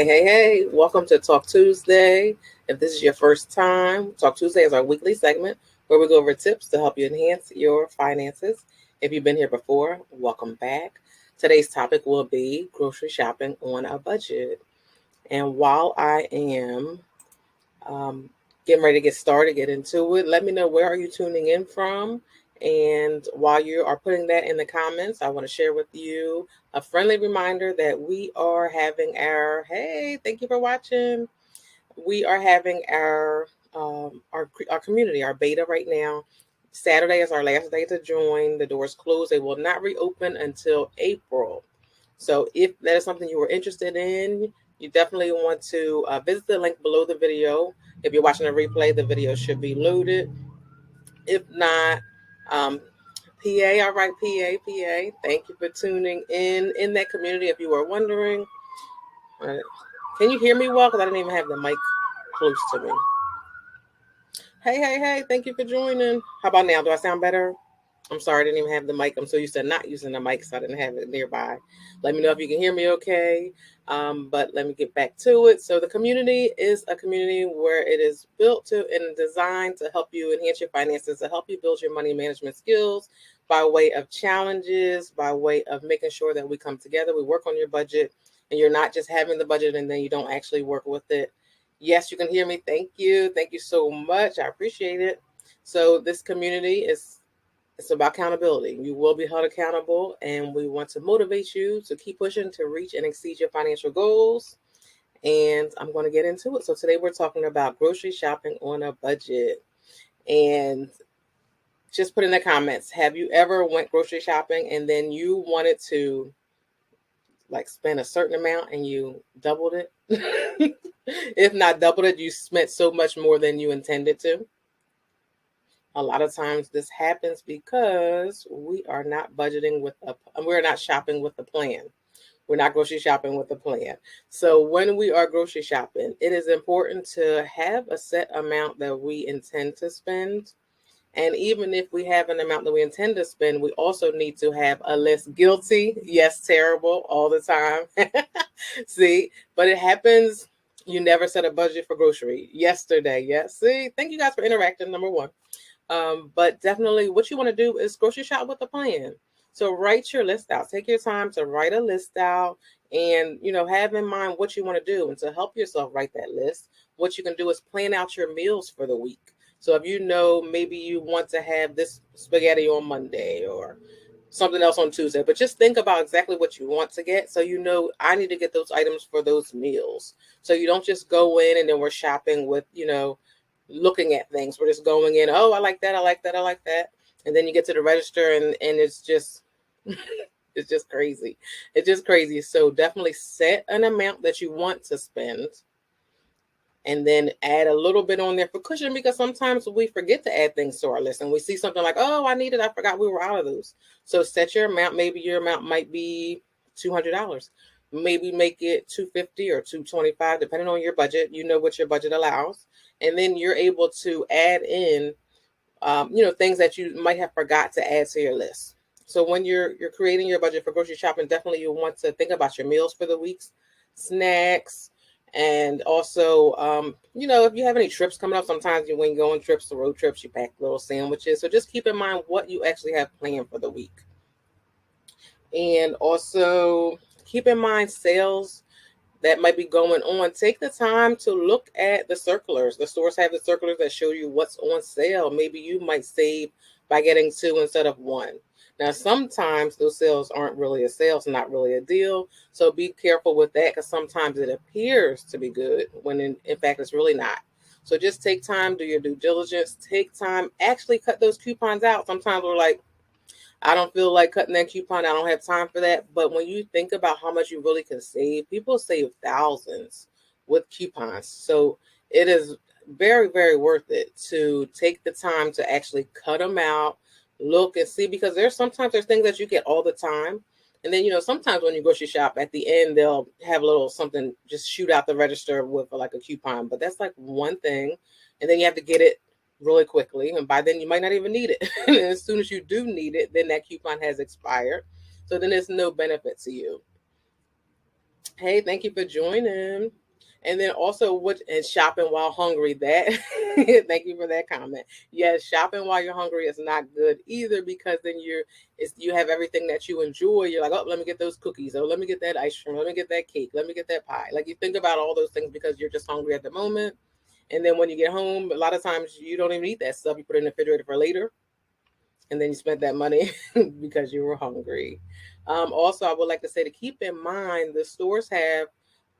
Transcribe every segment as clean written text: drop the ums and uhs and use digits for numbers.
Hey, welcome to Talk Tuesday. If this is your first time, Talk Tuesday is our weekly segment where we go over tips to help you enhance your finances. If you've been here before, welcome back. Today's topic will be grocery shopping on a budget. And while I am um, getting ready to get started, get into it, let me know where are you tuning in from. And while you are putting that in the comments, I want to share with you a friendly reminder that we are having hey, thank you for watching. We are having our community, our beta right now. Saturday is our last day to join. The doors close. They will not reopen until April. So if that is something you were interested in, you definitely want to visit the link below the video. If you're watching a replay, the video should be loaded. If not, um, PA, all right, PA. Thank you for tuning in that community. If you were wondering, uh, can you hear me well? Because I didn't even have the mic close to me. Hey. Thank you for joining. How about now? Do I sound better? I'm sorry, I didn't even have the mic. I'm so used to not using the mic, so I didn't have it nearby. Let me know if you can hear me okay. But let me get back to it. So the community is a community where it is built to and designed to help you enhance your finances, to help you build your money management skills by way of challenges, by way of making sure that we come together, we work on your budget, and you're not just having the budget and then you don't actually work with it. Yes, you can hear me. Thank you. Thank you so much. I appreciate it. So this community is it's about accountability. You will be held accountable, and we want to motivate you to keep pushing to reach and exceed your financial goals. And I'm going to get into it. So today we're talking about grocery shopping on a budget. And just put in the comments, have you ever went grocery shopping and then you wanted to like spend a certain amount and you doubled it? If not doubled it, you spent so much more than you intended to. A lot of times this happens because we are not budgeting we're not shopping with a plan. We're not grocery shopping with a plan. So when we are grocery shopping, it is important to have a set amount that we intend to spend. And even if we have an amount that we intend to spend, we also need to have a less guilty, yes, terrible all the time. See, but it happens. You never set a budget for grocery. Yesterday, yes. See, thank you guys for interacting. Number one. But definitely what you want to do is grocery shop with a plan. So write your list out. Take your time to write a list out and, have in mind what you want to do. And to help yourself write that list, what you can do is plan out your meals for the week. So if you know maybe you want to have this spaghetti on Monday or something else on Tuesday, but just think about exactly what you want to get. So I need to get those items for those meals. So you don't just go in and then we're shopping with, looking at things. We're just going in, oh, I like that, I like that, I like that. And then you get to the register and it's just it's just crazy. It's just crazy. So definitely set an amount that you want to spend and then add a little bit on there for cushion because sometimes we forget to add things to our list and we see something like, oh, I need it. I forgot we were out of those. So set your amount. Maybe your amount might be $200. Maybe make it 250 or 225, depending on your budget. You know what your budget allows. And then you're able to add in, things that you might have forgot to add to your list. So when you're creating your budget for grocery shopping, definitely you want to think about your meals for the weeks, snacks, and also, if you have any trips coming up, sometimes when you go on trips, the road trips, you pack little sandwiches. So just keep in mind what you actually have planned for the week. And also keep in mind sales that might be going on. Take the time to look at the circulars. The stores have the circulars that show you what's on sale. Maybe you might save by getting two instead of one. Now, sometimes those sales aren't really a sale. It's not really a deal. So be careful with that because sometimes it appears to be good when in fact it's really not. So just take time, do your due diligence, take time, actually cut those coupons out. Sometimes we're like, I don't feel like cutting that coupon. I don't have time for that. But when you think about how much you really can save, people save thousands with coupons. So it is very, very worth it to take the time to actually cut them out, look and see, because there's things that you get all the time. And then, sometimes when you grocery shop at the end, they'll have a little something, just shoot out the register with like a coupon. But that's like one thing. And then you have to get it really quickly, and by then you might not even need it. And as soon as you do need it, then that coupon has expired, so then there's no benefit to you. Hey, thank you for joining. And then also what and shopping while hungry. That thank you for that comment. Yes, shopping while you're hungry is not good either because then you have everything that you enjoy. You're like, oh, let me get those cookies. Oh, let me get that ice cream. Let me get that cake. Let me get that pie. Like you think about all those things because you're just hungry at the moment. And then when you get home, a lot of times you don't even eat that stuff. You put it in the refrigerator for later, and then you spent that money because you were hungry. Also, I would like to say to keep in mind the stores have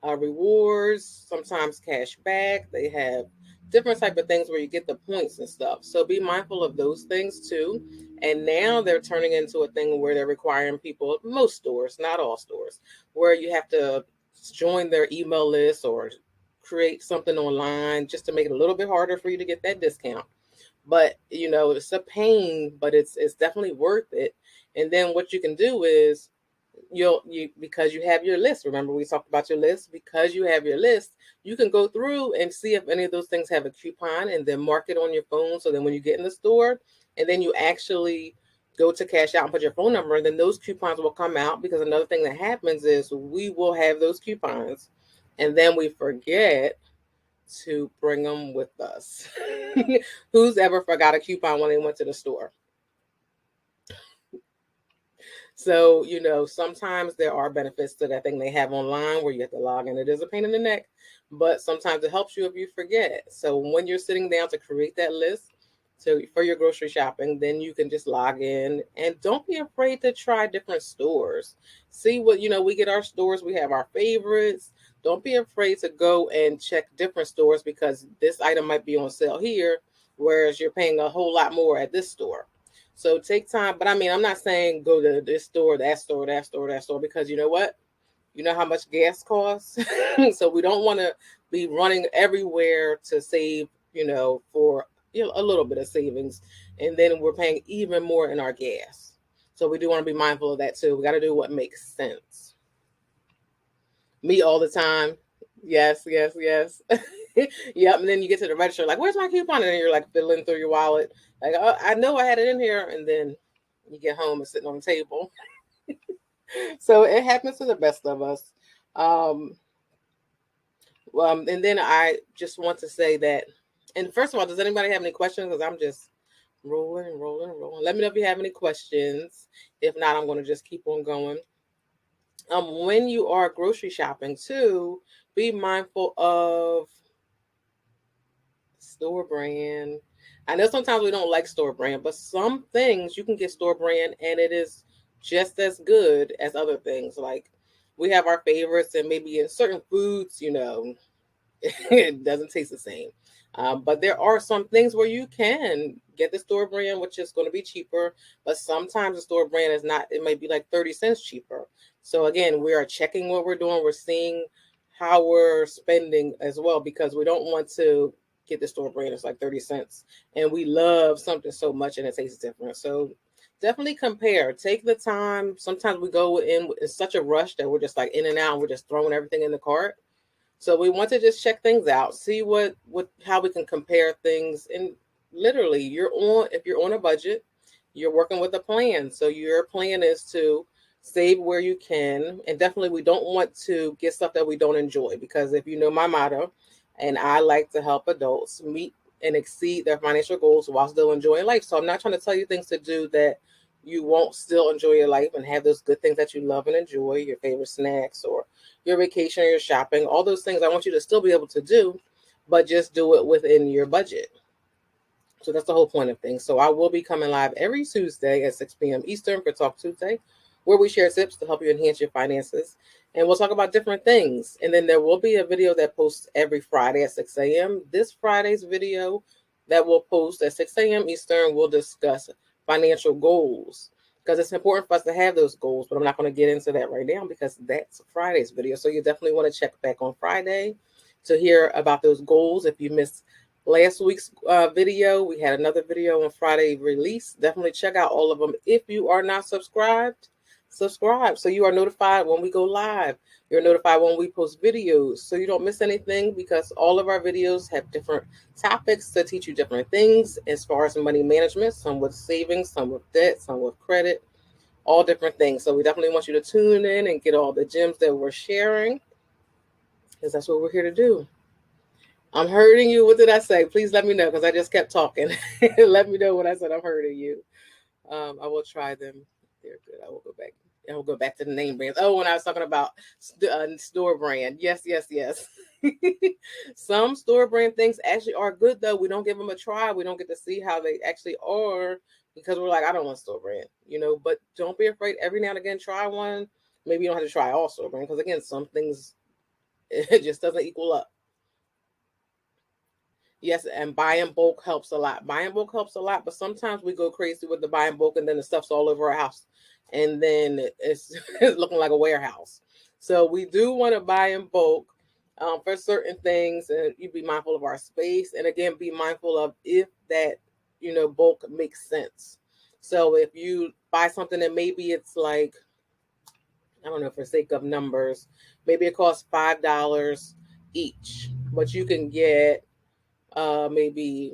rewards, sometimes cash back. They have different type of things where you get the points and stuff. So be mindful of those things too. And now they're turning into a thing where they're requiring people, most stores, not all stores, where you have to join their email list or create something online just to make it a little bit harder for you to get that discount. But it's a pain, but it's definitely worth it. And then what you can do is you because you have your list. Remember we talked about your list. Because you have your list, you can go through and see if any of those things have a coupon and then mark it on your phone, so then when you get in the store and then you actually go to cash out and put your phone number, and then those coupons will come out. Because another thing that happens is we will have those coupons and then we forget to bring them with us. Who's ever forgot a coupon when they went to the store? So, sometimes there are benefits to that thing they have online where you have to log in. It is a pain in the neck, but sometimes it helps you if you forget. So when you're sitting down to create that list for your grocery shopping, then you can just log in and don't be afraid to try different stores. See what, we get our stores, we have our favorites. Don't be afraid to go and check different stores because this item might be on sale here, whereas you're paying a whole lot more at this store. So take time, but I mean, I'm not saying go to this store, that store, that store, that store, because you know what? You know how much gas costs? So we don't want to be running everywhere to save, for a little bit of savings. And then we're paying even more in our gas. So we do want to be mindful of that too. We got to do what makes sense. Me all the time. Yes, yes, yes. Yep. And then you get to the register, like, where's my coupon? And then you're like fiddling through your wallet. Like, oh, I know I had it in here. And then you get home and sitting on the table. So it happens to the best of us. Um, and then I just want to say that, and first of all, does anybody have any questions? Because I'm just rolling, rolling, rolling. Let me know if you have any questions. If not, I'm going to just keep on going. When you are grocery shopping too, be mindful of store brand. I know sometimes we don't like store brand, but some things you can get store brand and it is just as good as other things. Like we have our favorites, and maybe in certain foods, it doesn't taste the same. But there are some things where you can get the store brand, which is going to be cheaper. But sometimes the store brand is not, it might be like 30 cents cheaper. So again, we are checking what we're doing. We're seeing how we're spending as well, because we don't want to get the store brand. It's like 30 cents. And we love something so much and it tastes different. So definitely compare. Take the time. Sometimes we go in such a rush that we're just like in and out. And we're just throwing everything in the cart. So we want to just check things out, see how we can compare things. And literally, if you're on a budget, you're working with a plan. So your plan is to save where you can, and definitely we don't want to get stuff that we don't enjoy, because if you know my motto, and I like to help adults meet and exceed their financial goals while still enjoying life. So I'm not trying to tell you things to do that you won't still enjoy your life and have those good things that you love and enjoy, your favorite snacks or your vacation or your shopping, all those things I want you to still be able to do, but just do it within your budget. So that's the whole point of things. So I will be coming live every Tuesday at 6 p.m. Eastern for Talk Tuesday, where we share tips to help you enhance your finances. And we'll talk about different things. And then there will be a video that posts every Friday at 6 a.m. This Friday's video that we'll post at 6 a.m. Eastern will discuss financial goals, because it's important for us to have those goals. But I'm not going to get into that right now because that's Friday's video. So you definitely want to check back on Friday to hear about those goals. If you missed last week's video, we had another video on Friday release. Definitely check out all of them. If you are not subscribed, subscribe so you are notified when we go live. You're notified when we post videos so you don't miss anything, because all of our videos have different topics to teach you different things as far as money management, some with savings, some with debt, some with credit, all different things. So we definitely want you to tune in and get all the gems that we're sharing. because that's what we're here to do. I'm hurting you. What did I say? Please let me know because I just kept talking. Let me know when I said I'm hurting you. I will try them. They're good. I will go back. I will go back to the name brands. Oh, when I was talking about store brand. Yes, yes, yes. Some store brand things actually are good though. We don't give them a try. We don't get to see how they actually are because we're like, I don't want store brand, But don't be afraid. Every now and again, try one. Maybe you don't have to try all store brand because again, some things it just doesn't equal up. Yes, and buy in bulk helps a lot. Buy in bulk helps a lot, but sometimes we go crazy with the buy in bulk and then the stuff's all over our house. And then it's, it's looking like a warehouse. So we do want to buy in bulk for certain things, and you be mindful of our space. And again, be mindful of if that, bulk makes sense. So if you buy something that maybe it's like, I don't know, for sake of numbers, maybe it costs $5 each, but you can get maybe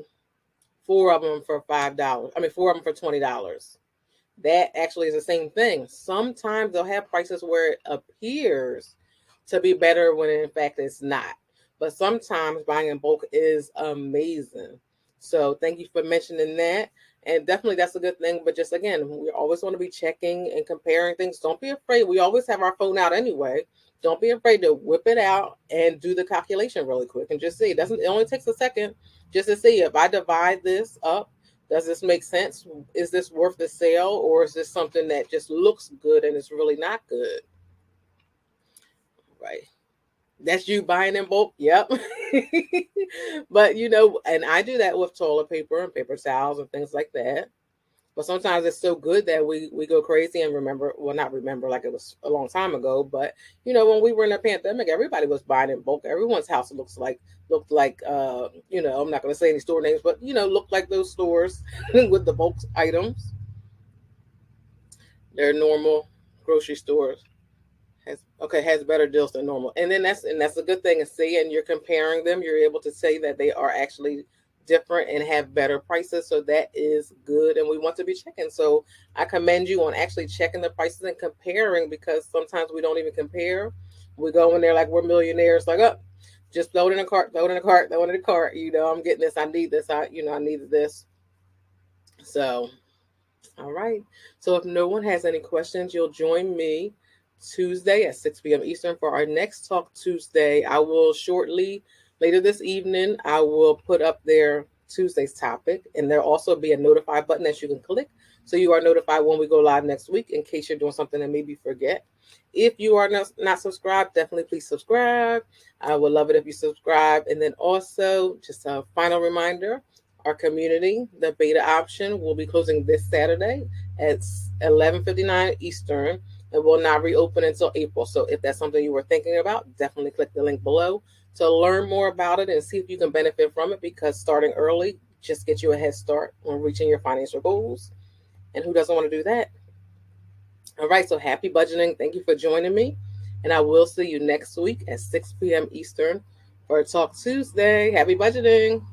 four of them for $5. I mean, four of them for $20. That actually is the same thing. Sometimes they'll have prices where it appears to be better when in fact it's not. But sometimes buying in bulk is amazing. So thank you for mentioning that. And definitely that's a good thing. But just again, we always want to be checking and comparing things. Don't be afraid. We always have our phone out anyway. Don't be afraid to whip it out and do the calculation really quick and just see. It only takes a second just to see if I divide this up, does this make sense? Is this worth the sale, or is this something that just looks good and it's really not good? Right. That's you buying in bulk. Yep. But and I do that with toilet paper and paper towels and things like that. But sometimes it's so good that we go crazy and remember, well, not remember like it was a long time ago, but when we were in a pandemic, everybody was buying in bulk. Everyone's house looked like I'm not going to say any store names, but looked like those stores with the bulk items. They're normal grocery stores. Has better deals than normal, and then that's a good thing to see. And you're comparing them, you're able to say that they are actually different and have better prices, so that is good. And we want to be checking, so I commend you on actually checking the prices and comparing, because sometimes we don't even compare. We go in there like we're millionaires, like, oh, just throw it in a cart, throw it in a cart, throw it in a cart. I'm getting this, I need this, I needed this. So all right. So if no one has any questions, you'll join me Tuesday at 6 p.m. Eastern for our next Talk Tuesday. I will shortly, later this evening, I will put up there Tuesday's topic, and there'll also be a notify button that you can click so you are notified when we go live next week in case you're doing something and maybe forget. If you are not subscribed, definitely please subscribe. I would love it if you subscribe. And then also, just a final reminder, our community, the beta option, will be closing this Saturday at 11:59 Eastern and will not reopen until April. So if that's something you were thinking about, definitely click the link below to learn more about it and see if you can benefit from it, because starting early just gets you a head start on reaching your financial goals. And who doesn't want to do that? All right, so happy budgeting. Thank you for joining me. And I will see you next week at 6 p.m. Eastern for Talk Tuesday. Happy budgeting.